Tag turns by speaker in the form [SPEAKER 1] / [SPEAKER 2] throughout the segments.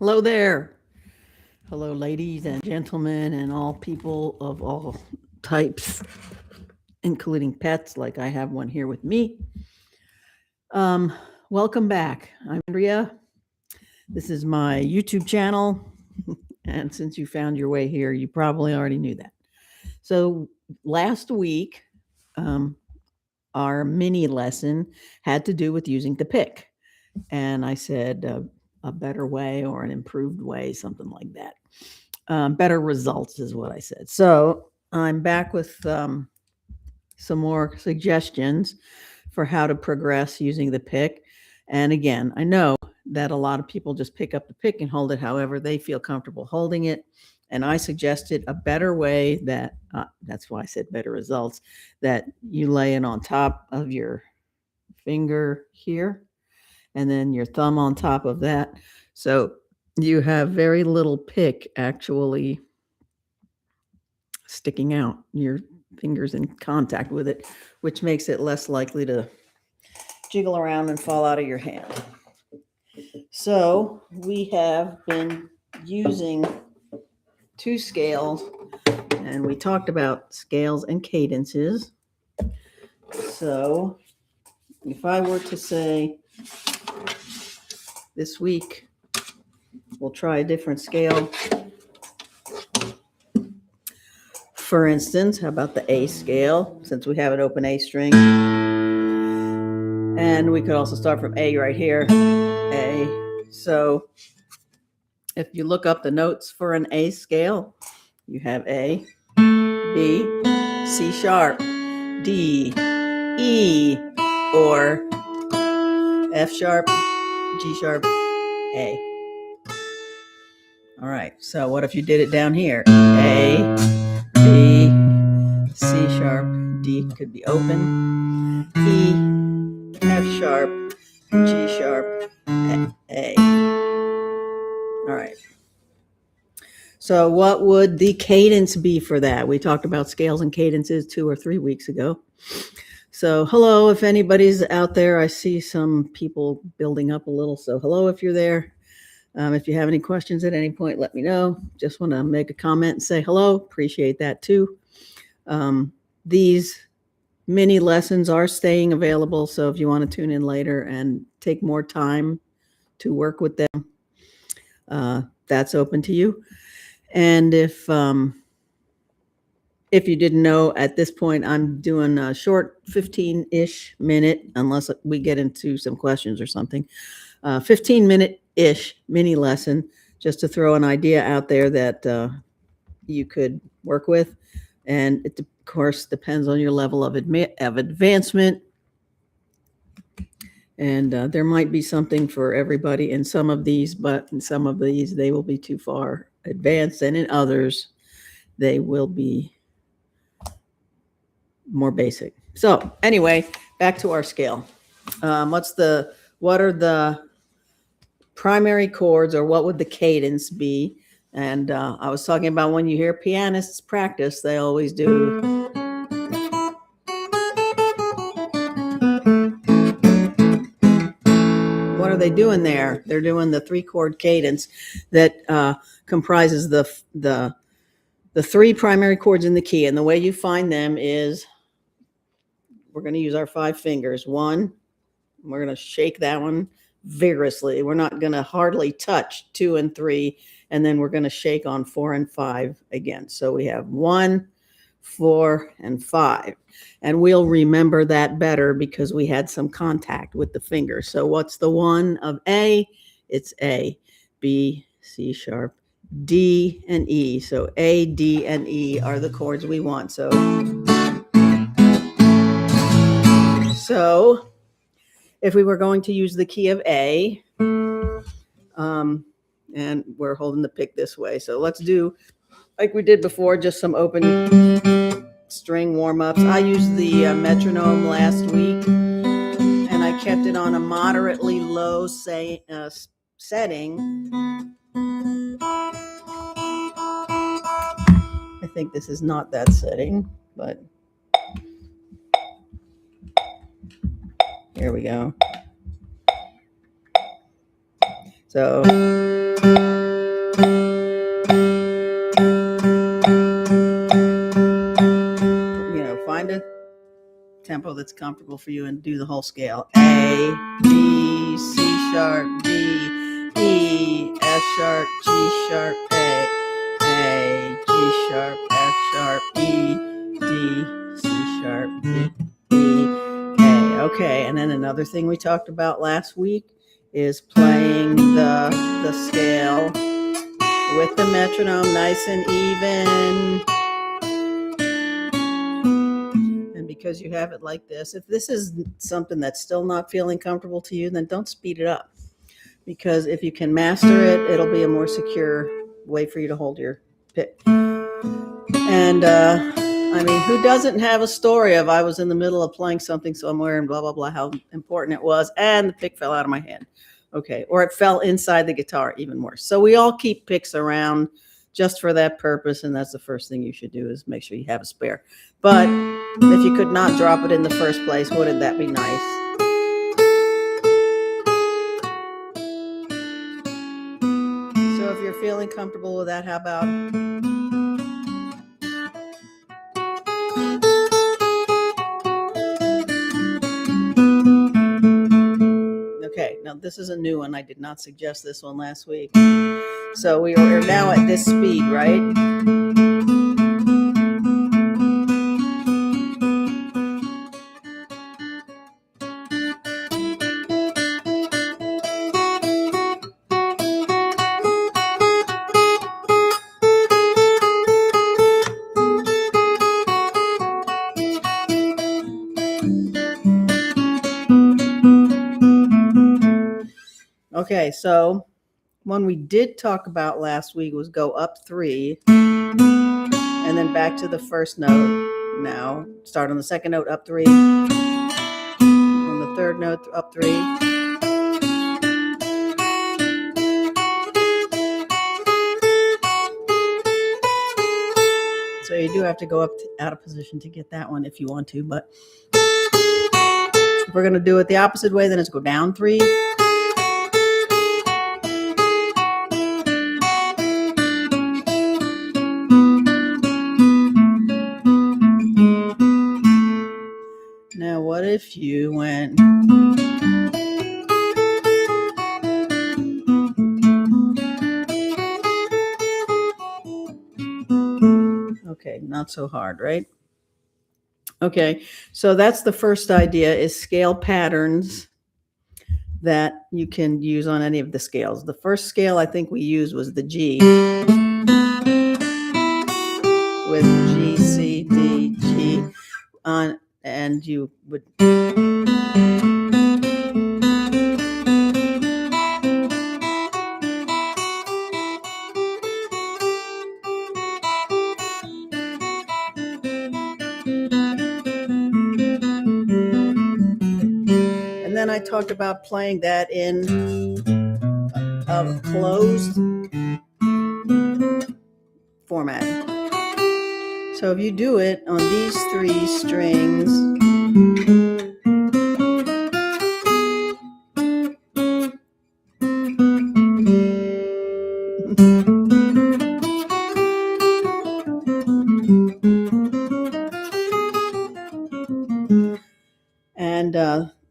[SPEAKER 1] Hello there. Hello, ladies and gentlemen, and all people of all types, including pets, like I have one here with me. Um, Welcome back. I'm Andrea. This is my YouTube channel. And since you found your way here, you probably already knew that. So last week, um, our mini lesson had to do with using the pick. And I said a better way or an improved way, something like that. Better results is what I said. So I'm back with some more suggestions for how to progress using the pick. And again, I know that a lot of people just pick up the pick and hold it however they feel comfortable holding it. And I suggested a better way that's why I said better results, that you lay it on top of your finger here and then your thumb on top of that. So you have very little pick actually sticking out, your fingers in contact with it, which makes it less likely to jiggle around and fall out of your hand. So we have been using two scales, and we talked about scales and cadences. So if I were to say this week, we'll try a different scale. For instance, how about the A scale, since we have an open A string? And we could also start from A right here, A. So if you look up the notes for an A scale, you have A, B, C sharp, D, E, or F sharp, G sharp, A. All right, so what if you did it down here? A, B, C sharp, D could be open, E, F sharp, G sharp, A. All right. So what would the cadence be for that? We talked about scales and cadences 2 or 3 weeks ago. So hello, if anybody's out there. I see some people building up a little. So hello if you're there. If you have any questions at any point, let me know. Just want to make a comment and say hello. Appreciate that too. These mini lessons are staying available. So if you want to tune in later and take more time to work with them, that's open to you. And if you didn't know, at this point, I'm doing a short 15-ish minute, unless we get into some questions or something, 15-minute-ish mini lesson, just to throw an idea out there that you could work with. And it, of course, depends on your level of advancement. And there might be something for everybody in some of these, but in some of these, they will be too far advanced. And in others, they will be more basic. So anyway, back to our scale. What are the primary chords, or what would the cadence be? And I was talking about when you hear pianists practice, they always do. What are they doing there? They're doing the 3-chord cadence that comprises the 3 primary chords in the key. And the way you find them is, we're going to use our 5 fingers. 1, we're going to shake that one vigorously. We're not going to hardly touch 2 and 3, and then we're going to shake on 4 and 5 again. So we have 1, 4, and 5. And we'll remember that better because we had some contact with the finger. So what's the 1 of A? It's A, B, C sharp, D, and E. So A, D, and E are the chords we want. So if we were going to use the key of A, and we're holding the pick this way. So let's do, like we did before, just some open string warm-ups. I used the metronome last week, and I kept it on a moderately low setting. I think this is not that setting, but here we go. So tempo that's comfortable for you and do the whole scale. A, B, C sharp, D, E, F sharp, G sharp, A, G sharp, F sharp, E, D, C sharp, B, E, A. Okay, and then another thing we talked about last week is playing the scale with the metronome nice and even. And because you have it like this, if this is something that's still not feeling comfortable to you, then don't speed it up. Because if you can master it, it'll be a more secure way for you to hold your pick. And I mean, who doesn't have a story of I was in the middle of playing something somewhere and blah, blah, blah, how important it was, and the pick fell out of my hand. Okay, or it fell inside the guitar, even worse. So we all keep picks around just for that purpose, and that's the first thing you should do is make sure you have a spare. But if you could not drop it in the first place, wouldn't that be nice? So if you're feeling comfortable with that, how about... Okay, now this is a new one. I did not suggest this one last week. So we are now at this speed, right? Okay, so one we did talk about last week was go up 3 and then back to the first note. Now start on the second note, up 3. On the third note, up 3. So you do have to go up out of position to get that one if you want to, but if we're going to do it the opposite way, then it's go down 3. Now, what if you went... Okay, not so hard, right? Okay, so that's the first idea, is scale patterns that you can use on any of the scales. The first scale I think we used was the G, with G, C, D, G on, and you would... And then I talked about playing that in a closed format. So if you do it on these 3 strings, and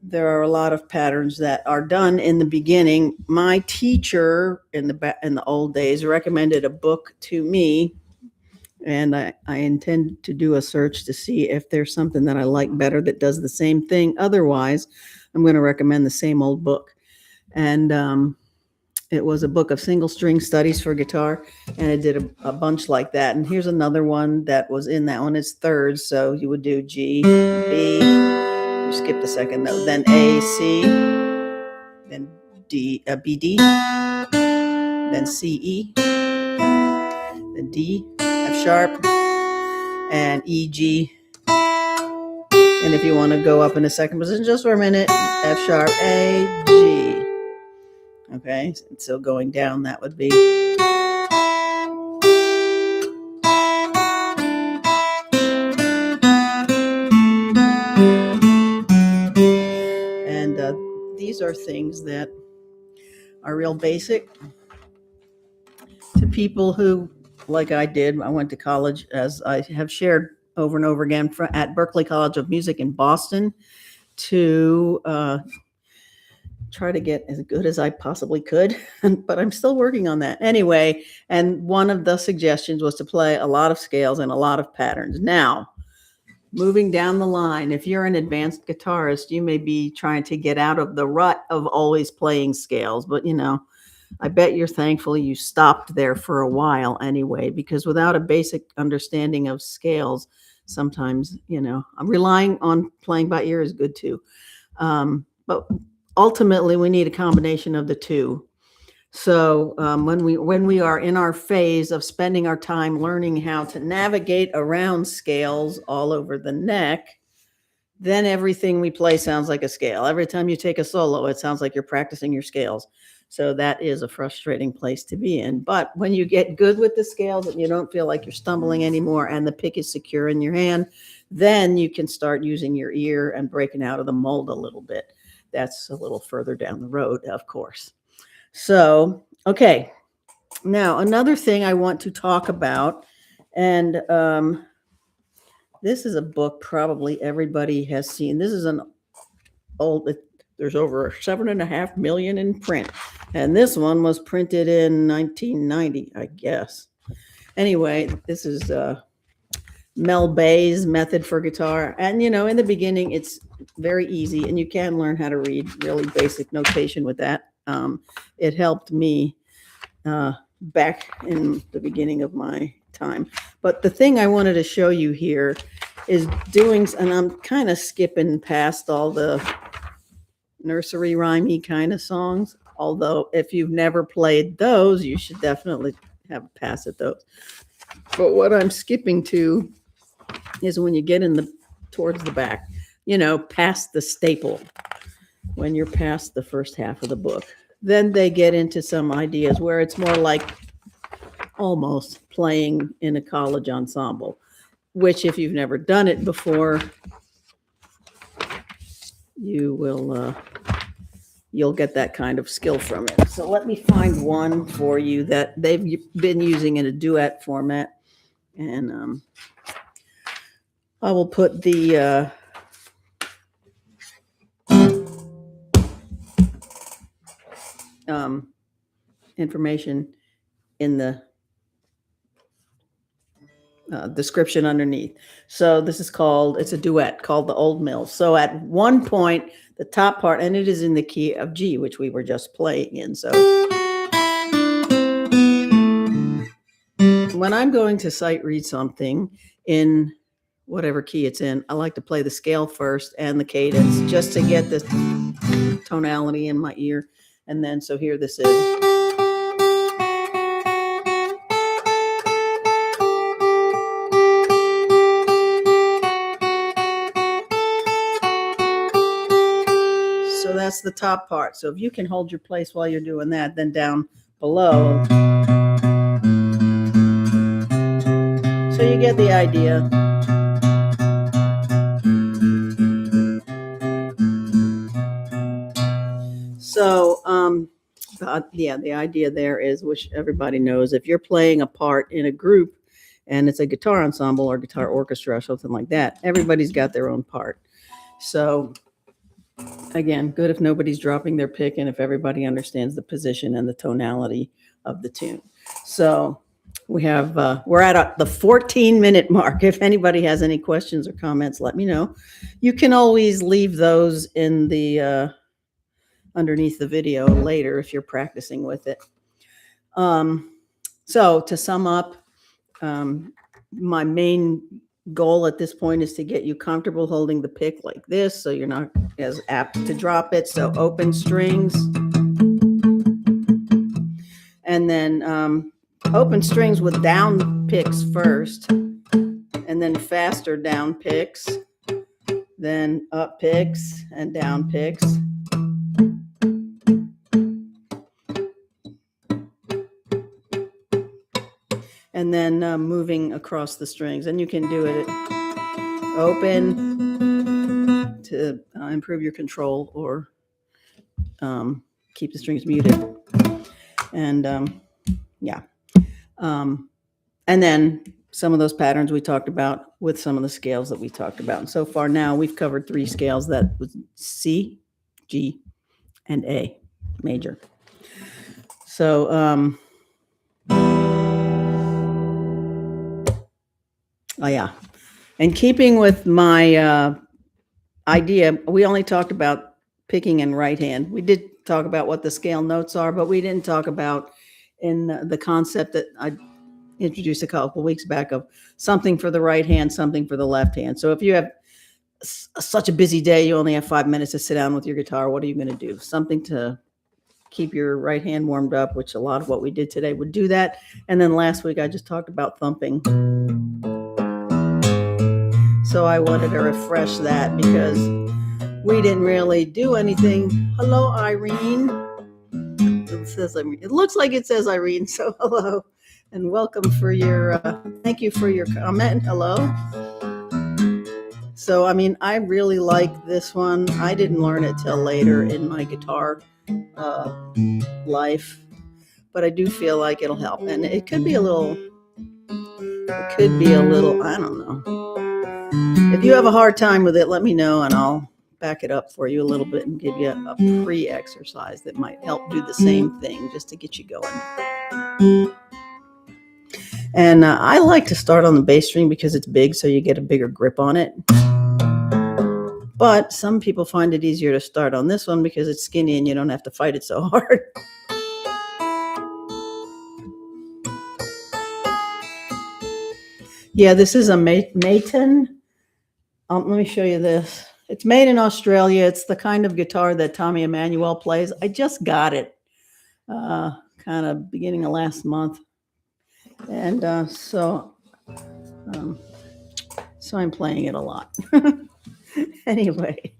[SPEAKER 1] there are a lot of patterns that are done in the beginning. My teacher in the old days recommended a book to me, and I intend to do a search to see if there's something that I like better that does the same thing. Otherwise, I'm going to recommend the same old book. And it was a book of single string studies for guitar, and it did a bunch like that. And here's another one that was in that one. It's thirds, so you would do G, B, you skip the second note, then A, C, then D, B, D, then C, E, then D, F sharp, and E, G. And if you want to go up in the second position just for a minute, F sharp, A, G. Okay, so going down, that would be... And these are things that are real basic to people who, like I did, I went to college, as I have shared over and over again at Berklee College of Music in Boston to try to get as good as I possibly could, but I'm still working on that. Anyway, and one of the suggestions was to play a lot of scales and a lot of patterns. Now, moving down the line, if you're an advanced guitarist, you may be trying to get out of the rut of always playing scales, but I bet you're thankful you stopped there for a while anyway, because without a basic understanding of scales, sometimes, I'm relying on playing by ear is good too. But ultimately, we need a combination of the two. So when we are in our phase of spending our time learning how to navigate around scales all over the neck, then everything we play sounds like a scale. Every time you take a solo, it sounds like you're practicing your scales. So that is a frustrating place to be in. But when you get good with the scales and you don't feel like you're stumbling anymore and the pick is secure in your hand, then you can start using your ear and breaking out of the mold a little bit. That's a little further down the road, of course. So, okay. Now, another thing I want to talk about, and this is a book probably everybody has seen. This is an old, there's over 7.5 million in print. And this one was printed in 1990, I guess. Anyway, this is Mel Bay's Method for Guitar. And, in the beginning, it's very easy, and you can learn how to read really basic notation with that. It helped me back in the beginning of my time. But the thing I wanted to show you here is and I'm kind of skipping past all the nursery rhymey kind of songs. Although if you've never played those, you should definitely have a pass at those. But what I'm skipping to is when you get towards the back, past the staple, when you're past the first half of the book. Then they get into some ideas where it's more like almost playing in a college ensemble, which if you've never done it before, you'll get that kind of skill from it. So let me find one for you that they've been using in a duet format. And I will put the information in the description underneath. So this is it's a duet called The Old Mill. So at one point, the top part, and it is in the key of G, which we were just playing in. So when I'm going to sight read something in whatever key it's in, I like to play the scale first and the cadence just to get the tonality in my ear. And then, so here this is. So that's the top part. So if you can hold your place while you're doing that, then down below. So you get the idea. So, the idea there is, which everybody knows, if you're playing a part in a group and it's a guitar ensemble or guitar orchestra or something like that, everybody's got their own part. So again, good if nobody's dropping their pick and if everybody understands the position and the tonality of the tune. So we're at the 14-minute mark. If anybody has any questions or comments, let me know. You can always leave those in the underneath the video later if you're practicing with it. So to sum up, my main goal at this point is to get you comfortable holding the pick like this, so you're not as apt to drop it. So open strings, and then open strings with down picks first, and then faster down picks, then up picks and down picks. And then moving across the strings. And you can do it open to improve your control or keep the strings muted. And and then some of those patterns we talked about with some of the scales that we talked about. And so far now we've covered 3 scales, that was C, G, and A major. So, oh yeah. And keeping with my idea, we only talked about picking in right hand. We did talk about what the scale notes are, but we didn't talk about in the concept that I introduced a couple weeks back of something for the right hand, something for the left hand. So if you have such a busy day, you only have 5 minutes to sit down with your guitar, what are you going to do? Something to keep your right hand warmed up, which a lot of what we did today would do that. And then last week I just talked about thumping. So I wanted to refresh that because we didn't really do anything. Hello, Irene. It looks like it says Irene, so hello and welcome for your, thank you for your comment. Hello. So, I mean, I really like this one. I didn't learn it till later in my guitar life, but I do feel like it'll help. And it could be a little, I don't know. If you have a hard time with it, let me know and I'll back it up for you a little bit and give you a pre-exercise that might help do the same thing just to get you going. And I like to start on the bass string because it's big, so you get a bigger grip on it. But some people find it easier to start on this one because it's skinny and you don't have to fight it so hard. Yeah, this is a Maton. Let me show you this. It's made in Australia. It's the kind of guitar that Tommy Emmanuel plays. I just got it kind of beginning of last month. And so I'm playing it a lot. Anyway,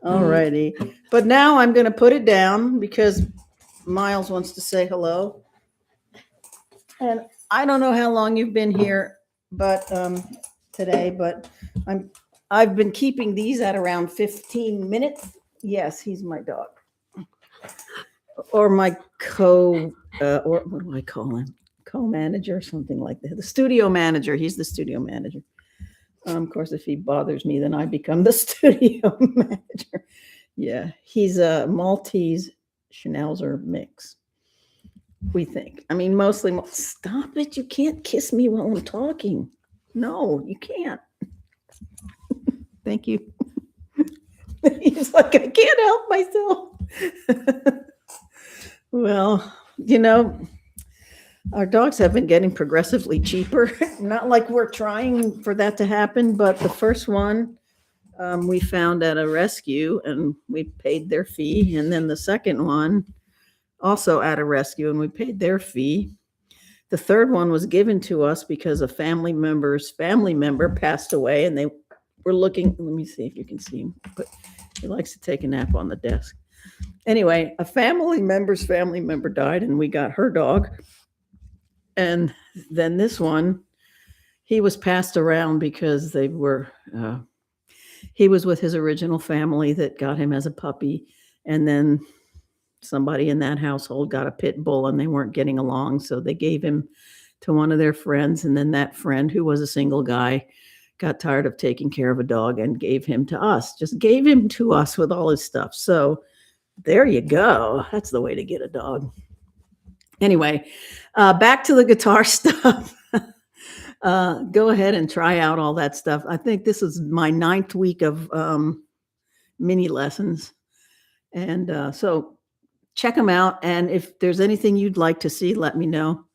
[SPEAKER 1] alrighty. But now I'm going to put it down because Miles wants to say hello. And I don't know how long you've been here, but today, but I've been keeping these at around 15 minutes. Yes, he's my dog. Or my or what do I call him? Co-manager, something like that. The studio manager. He's the studio manager. Of course, if he bothers me, then I become the studio manager. Yeah, he's a Maltese Schnauzer mix, we think. I mean, mostly. Stop it. You can't kiss me while I'm talking. No, you can't. Thank you. He's like, I can't help myself. Well, you know, our dogs have been getting progressively cheaper. Not like we're trying for that to happen, but the first one we found at a rescue and we paid their fee. And then the second one also at a rescue and we paid their fee. The third one was given to us because a family member passed away and they were looking. Let me see if you can see him, but he likes to take a nap on the desk. Anyway, a family member died and we got her dog. And then this one, he was passed around because he was with his original family that got him as a puppy. And then somebody in that household got a pit bull and they weren't getting along. So they gave him to one of their friends. And then that friend, who was a single guy, got tired of taking care of a dog and gave him to us, just gave him to us with all his stuff. So there you go. That's the way to get a dog. Anyway, back to the guitar stuff. Go ahead and try out all that stuff. I think this is my 9th week of mini lessons. And so check them out. And if there's anything you'd like to see, let me know.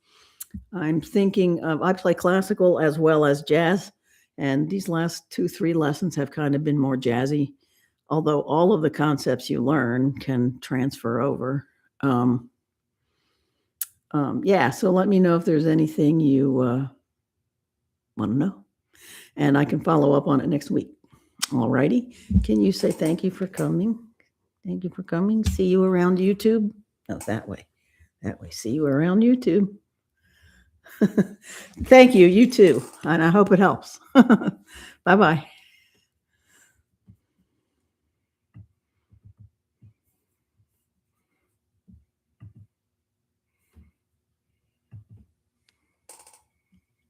[SPEAKER 1] I'm thinking I play classical as well as jazz. And these last 2-3 lessons have kind of been more jazzy, although all of the concepts you learn can transfer over. Yeah, so let me know if there's anything you want to know. And I can follow up on it next week. All righty. Can you say thank you for coming? Thank you for coming. See you around YouTube. No, that way. That way. See you around YouTube. Thank you. You too. And I hope it helps. Bye-bye.